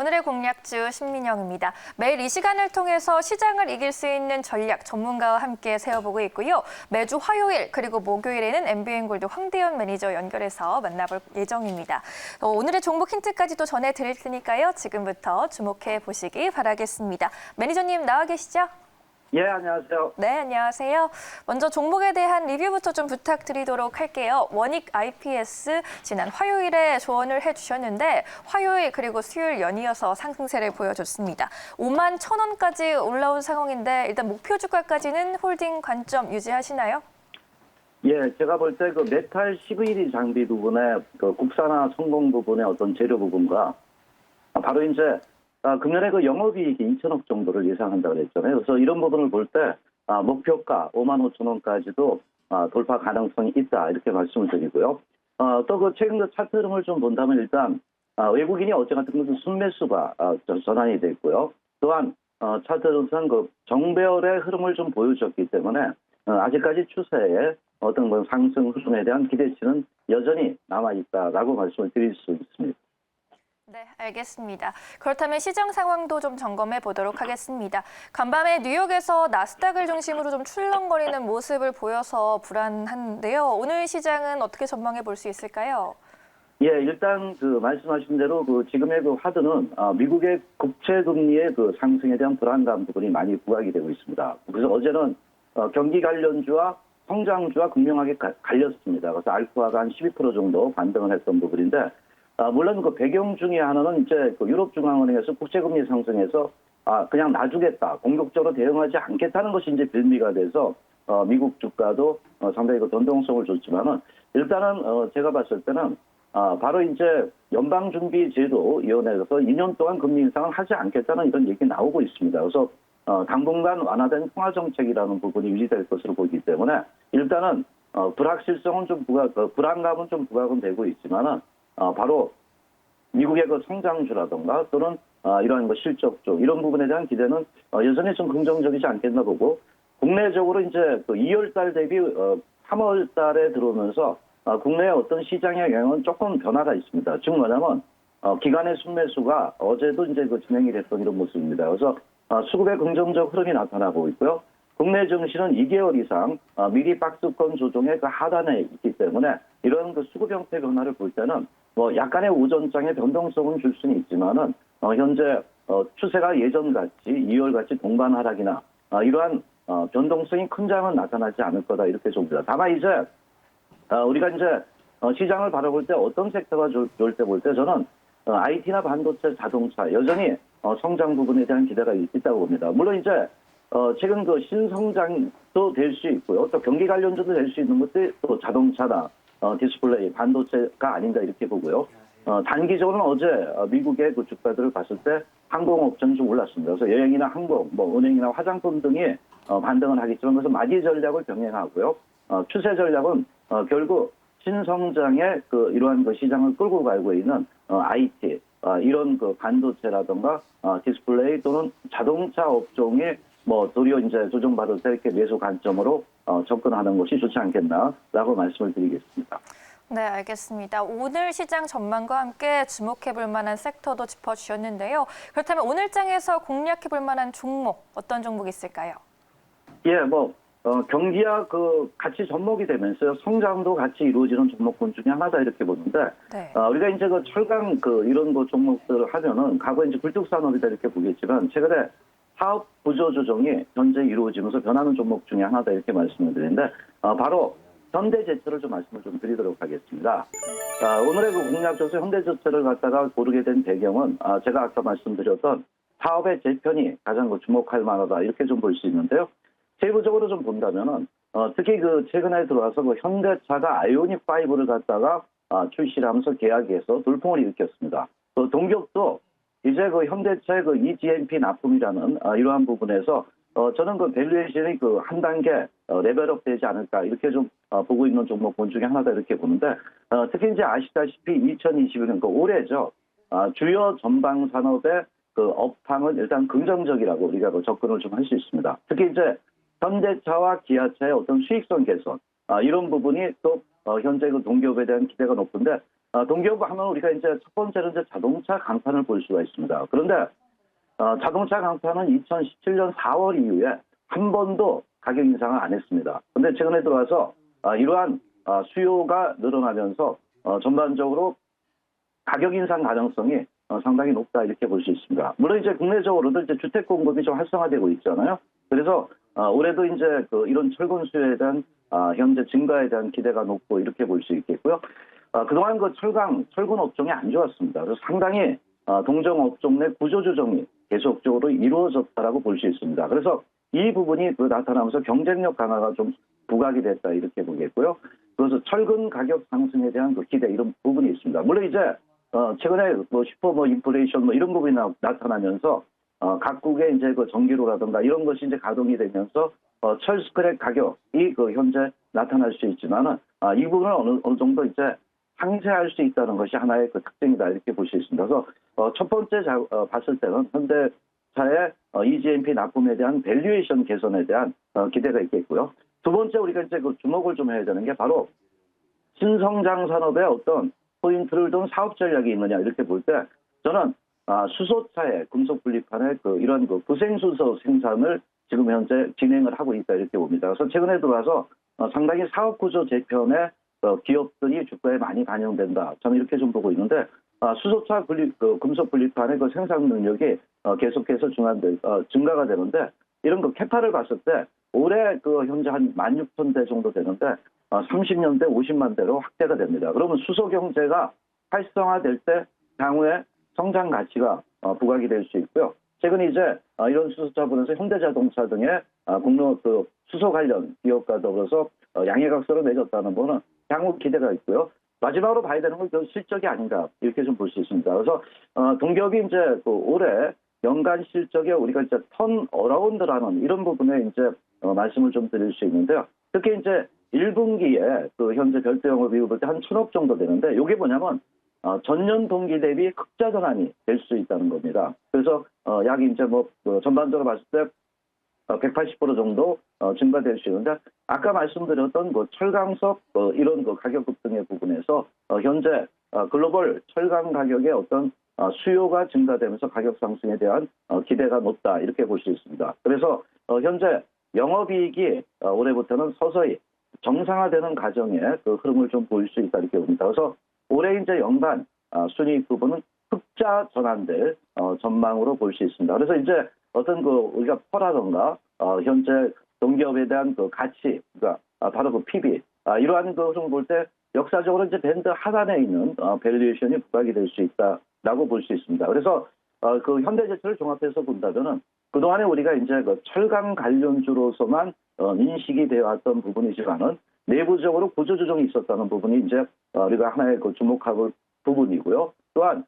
오늘의 공략주 신민영입니다. 매일 이 시간을 통해서 시장을 이길 수 있는 전략 전문가와 함께 세워보고 있고요. 매주 화요일 그리고 목요일에는 MBN골드 황대현 매니저 연결해서 만나볼 예정입니다. 오늘의 종목 힌트까지도 전해드릴 테니까요. 지금부터 주목해 보시기 바라겠습니다. 매니저님 나와 계시죠? 예, 안녕하세요. 네, 안녕하세요. 먼저 종목에 대한 리뷰부터 좀 부탁드리도록 할게요. 원익 IPS 지난 화요일에 조언을 해주셨는데 화요일 그리고 수요일 연이어서 상승세를 보여줬습니다. 5만 1,000원까지 올라온 상황인데 일단 목표 주가까지는 홀딩 관점 유지하시나요? 예, 제가 볼 때 그 메탈 12mm 장비 부분에 그 국산화 성공 부분의 어떤 재료 부분과 바로 이제 금년에 그 영업이익이 2천억 정도를 예상한다고 그랬잖아요. 그래서 이런 부분을 볼 때 목표가 5만 5천 원까지도 돌파 가능성이 있다 이렇게 말씀을 드리고요. 또 그 최근 그 차트 흐름을 좀 본다면 일단 외국인이 어제 같은 경우 순매수가 전환이 됐고요. 또한 차트 흐름상 그 정배열의 흐름을 좀 보여줬기 때문에 아직까지 추세에 어떤 그 상승 흐름에 대한 기대치는 여전히 남아 있다라고 말씀을 드릴 수 있습니다. 네, 알겠습니다. 그렇다면 시장 상황도 좀 점검해 보도록 하겠습니다. 간밤에 뉴욕에서 나스닥을 중심으로 좀 출렁거리는 모습을 보여서 불안한데요. 오늘 시장은 어떻게 전망해 볼 수 있을까요? 예, 일단 그 말씀하신 대로 그 지금의 그 화두는 미국의 국채 금리의 그 상승에 대한 불안감 부분이 많이 부각이 되고 있습니다. 그래서 어제는 경기 관련주와 성장주와 극명하게 갈렸습니다. 그래서 알파가 한 12% 정도 반등을 했던 부분인데. 물론 그 배경 중에 하나는 이제 그 유럽 중앙은행에서 국채금리 상승해서 그냥 놔주겠다, 공격적으로 대응하지 않겠다는 것이 이제 빌미가 돼서 미국 주가도 상당히 그 변동성을 줬지만은 일단은 제가 봤을 때는 바로 이제 연방준비제도위원회에서 2년 동안 금리 인상을 하지 않겠다는 이런 얘기 나오고 있습니다. 그래서 당분간 완화된 통화정책이라는 부분이 유지될 것으로 보이기 때문에 일단은 불확실성은 좀 불안감은 좀 부각은 되고 있지만은. 바로 미국의 그 성장주라든가 또는 이러한 뭐 실적주 이런 부분에 대한 기대는 여전히 좀 긍정적이지 않겠나 보고 국내적으로 이제 그 2월 달 대비 3월 달에 들어오면서 국내의 어떤 시장의 영향은 조금 변화가 있습니다. 즉 뭐냐면 기관의 순매수가 어제도 이제 그 진행이 됐던 이런 모습입니다. 그래서 수급의 긍정적 흐름이 나타나고 있고요. 국내 증시는 2개월 이상 미리 박스권 조정의 그 하단에 있기 때문에 이런 그 수급 형태 변화를 볼 때는 뭐 약간의 오전장의 변동성은 줄 수는 있지만은 현재 추세가 예전같이 2월같이 동반 하락이나 이러한 변동성이 큰 장은 나타나지 않을 거다 이렇게 봅니다. 다만 이제 우리가 이제 시장을 바라볼 때 어떤 섹터가 좋을 때 볼 때 저는 IT나 반도체, 자동차 여전히 성장 부분에 대한 기대가 있다고 봅니다. 물론 이제 최근 그 신성장도 될 수 있고요. 또 경기 관련주도 될 수 있는 것들이 또 자동차나 디스플레이, 반도체가 아닌가 이렇게 보고요. 단기적으로는 어제 미국의 그 주가들을 봤을 때 항공업종이 좀 올랐습니다. 그래서 여행이나 항공, 뭐 은행이나 화장품 등이 반등을 하겠지만 그래서 마디 전략을 병행하고요. 추세 전략은 결국 신성장의 그 이러한 그 시장을 끌고 가고 있는 IT, 이런 그 반도체라든가 디스플레이 또는 자동차 업종이 뭐 도리어 이제 조정받을 때 이렇게 매수 관점으로 접근하는 것이 좋지 않겠나라고 말씀을 드리겠습니다. 네, 알겠습니다. 오늘 시장 전망과 함께 주목해 볼 만한 섹터도 짚어주셨는데요. 그렇다면 오늘 장에서 공략해 볼 만한 종목, 어떤 종목이 있을까요? 예, 뭐 경기와 그 같이 접목이 되면서 성장도 같이 이루어지는 종목군 중에 하나다 이렇게 보는데 네. 우리가 이제 그 철강 그 이런 거 종목들을 하면은 과거 이제 굴뚝산업이다 이렇게 보겠지만 최근에 사업 구조 조정이 현재 이루어지면서 변하는 종목 중에 하나다 이렇게 말씀을 드리는데 바로 현대제철을 좀 말씀을 좀 드리도록 하겠습니다. 오늘의 그 공략조서 현대제철을 갖다가 고르게 된 배경은 제가 아까 말씀드렸던 사업의 재편이 가장 주목할 만하다 이렇게 좀 볼 수 있는데요. 세부적으로 좀 본다면은 특히 그 최근에 들어와서 그 현대차가 아이오닉 5를 갖다가 출시를 하면서 계약에서 돌풍을 일으켰습니다. 또 동격도 이제 그 현대차의 그 eGMP 납품이라는 이러한 부분에서 저는 그 밸류에이션이 그 한 단계 레벨업 되지 않을까 이렇게 좀 보고 있는 종목군 중에 하나다 이렇게 보는데 특히 이제 아시다시피 2021년 그 올해죠. 주요 전방 산업의 그 업황은 일단 긍정적이라고 우리가 그 접근을 좀 할 수 있습니다. 특히 이제 현대차와 기아차의 어떤 수익성 개선 이런 부분이 또 현재 그 동기업에 대한 기대가 높은데 동기업 하면 우리가 이제 첫 번째는 이제 자동차 강판을 볼 수가 있습니다. 그런데 자동차 강판은 2017년 4월 이후에 한 번도 가격 인상을 안 했습니다. 그런데 최근에 들어와서 이러한 수요가 늘어나면서 전반적으로 가격 인상 가능성이 상당히 높다 이렇게 볼 수 있습니다. 물론 이제 국내적으로도 이제 주택 공급이 좀 활성화되고 있잖아요. 그래서 올해도 이제 이런 철근 수요에 대한 현재 증가에 대한 기대가 높고 이렇게 볼 수 있겠고요. 그동안 철근 업종이 안 좋았습니다. 그래서 상당히 동종 업종 내 구조 조정이 계속적으로 이루어졌다라고 볼 수 있습니다. 그래서 이 부분이 나타나면서 경쟁력 강화가 좀 부각이 됐다 이렇게 보겠고요. 그래서 철근 가격 상승에 대한 기대 이런 부분이 있습니다. 물론 이제 최근에 슈퍼 인플레이션 이런 부분이 나타나면서 각국의 이제 전기료라든가 이런 것이 이제 가동이 되면서 철 스크랩 가격이 현재 나타날 수 있지만은 이 부분을 어느 정도 이제 상쇄할 수 있다는 것이 하나의 특징이다 이렇게 볼 수 있습니다. 그래서 첫 번째 봤을 때는 현대차의 EGMP 납품에 대한 밸류에이션 개선에 대한 기대가 있겠고요. 두 번째 우리가 이제 주목을 좀 해야 되는 게 바로 신성장 산업의 어떤 포인트를 둔 사업 전략이 있느냐 이렇게 볼 때 저는 수소차의 금속 분리판의 이런 부생수소 생산을 지금 현재 진행을 하고 있다 이렇게 봅니다. 그래서 최근에 들어와서 상당히 사업 구조 재편에 기업들이 주가에 많이 반영된다. 저는 이렇게 좀 보고 있는데 수소차 금속 분리판의 생산 능력이 계속해서 증가가 되는데 이런 캐파를 봤을 때 올해 현재 한 16,000대 정도 되는데 30년대 50만 대로 확대가 됩니다. 그러면 수소 경제가 활성화될 때 향후에 성장 가치가 부각이 될 수 있고요. 최근 이제 이런 수소차분에서 현대자동차 등의 공로 수소 관련 기업과 더불어서 양해각서를 맺었다는 거는 향후 기대가 있고요. 마지막으로 봐야 되는 건 실적이 아닌가 이렇게 좀 볼 수 있습니다. 그래서 동기업이 이제 올해 연간 실적에 우리가 이제 턴 어라운드라는 이런 부분에 이제 말씀을 좀 드릴 수 있는데요. 특히 이제 1분기에 현재 별도 영업이익을 볼 때 한 1,000억 정도 되는데 이게 뭐냐면 전년 동기 대비 흑자 전환이 될 수 있다는 겁니다. 그래서 약 이제 전반적으로 봤을 때 180% 정도 증가될 수 있는데 아까 말씀드렸던 철강석 이런 가격 급등의 부분에서 현재 글로벌 철강 가격의 어떤 수요가 증가되면서 가격 상승에 대한 기대가 높다 이렇게 볼 수 있습니다. 그래서 현재 영업이익이 올해부터는 서서히 정상화되는 과정의 흐름을 좀 보일 수 있다 이렇게 봅니다. 그래서 올해 이제 연간 순이익 부분은 흑자 전환될 전망으로 볼 수 있습니다. 그래서 이제 어떤 우리가 퍼라던가 현재 동기업에 대한 가치, 그러니까 바로 PB 이러한 것을 볼 때 역사적으로 이제 밴드 하단에 있는 밸류에이션이 부각이 될 수 있다라고 볼 수 있습니다. 그래서 현대제철을 종합해서 본다면은 그동안에 우리가 이제 철강 관련주로서만 인식이 되어 왔던 부분이지만은 내부적으로 구조조정이 있었다는 부분이 이제 우리가 하나의 주목할 부분이고요. 또한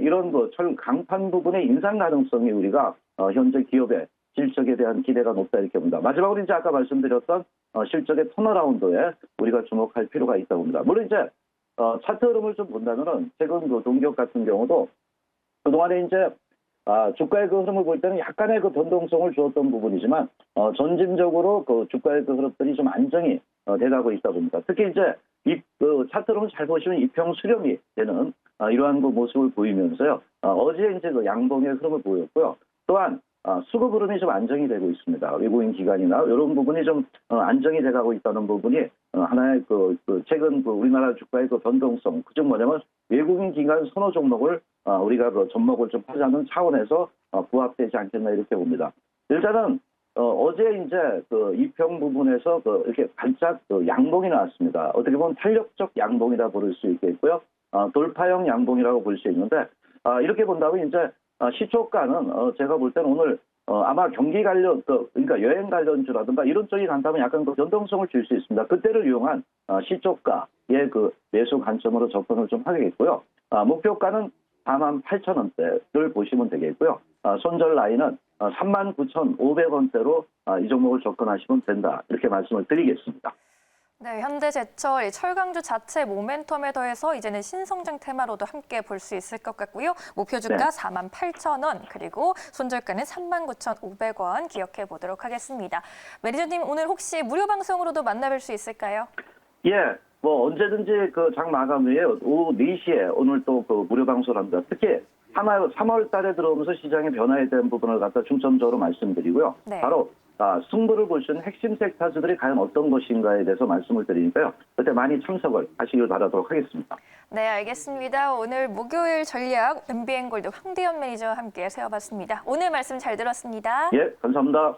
이런 철 강판 부분의 인상 가능성이 우리가 현재 기업의 실적에 대한 기대가 높다 이렇게 봅니다. 마지막으로 이제 아까 말씀드렸던 실적의 턴어라운드에 우리가 주목할 필요가 있다고 봅니다. 물론 이제 차트 흐름을 좀 본다면은 최근 동기업 같은 경우도 그동안에 이제 주가의 흐름을 볼 때는 약간의 변동성을 주었던 부분이지만 전진적으로 주가의 흐름들이 좀 안정이 돼가고 있다 봅니다. 특히 이제 이 차트 흐름을 잘 보시면 이평 수렴이 되는 이러한 모습을 보이면서요. 어제 이제 양봉의 흐름을 보였고요. 또한 수급 흐름이 좀 안정이 되고 있습니다. 외국인 기관이나 이런 부분이 좀 안정이 돼가고 있다는 부분이 하나의 최근 우리나라 주가의 변동성, 그중 뭐냐면 외국인 기관 선호 종목을 우리가 접목을 좀 하자는 차원에서 부합되지 않겠나 이렇게 봅니다. 일단은 어제 이제 이평 부분에서 이렇게 반짝 양봉이 나왔습니다. 어떻게 보면 탄력적 양봉이라 부를 수 있겠고요. 돌파형 양봉이라고 볼 수 있는데 이렇게 본다면 이제 시초가는 제가 볼 때는 오늘 아마 경기 관련 그러니까 여행 관련주라든가 이런 쪽이 간다면 약간 변동성을 줄 수 있습니다. 그때를 이용한 시초가의 매수 관점으로 접근을 좀 하겠고요. 목표가는 48,000원대를 보시면 되겠고요. 손절 라인은 39,500원대로 이 종목을 접근하시면 된다. 이렇게 말씀을 드리겠습니다. 네, 현대제철 철강주 자체 모멘텀에 더해서 이제는 신성장 테마로도 함께 볼 수 있을 것 같고요. 목표 주가 네. 48,000원 그리고 손절가는 39,500원 기억해 보도록 하겠습니다. 매니저님 오늘 혹시 무료 방송으로도 만나뵐 수 있을까요? 예, 뭐 언제든지 그 장 마감 후에 오후 4시에 오늘 또 그 무료 방송을 합니다. 특히 3월 달에 들어오면서 시장의 변화에 대한 부분을 갖다 중점적으로 말씀드리고요. 네. 바로 승부를 볼 수 있는 핵심 섹터주들이 과연 어떤 것인가에 대해서 말씀을 드리니까요. 그때 많이 참석을 하시길 바라도록 하겠습니다. 네, 알겠습니다. 오늘 목요일 전략 MBN골드 황대현 매니저와 함께 세워봤습니다. 오늘 말씀 잘 들었습니다. 예, 감사합니다.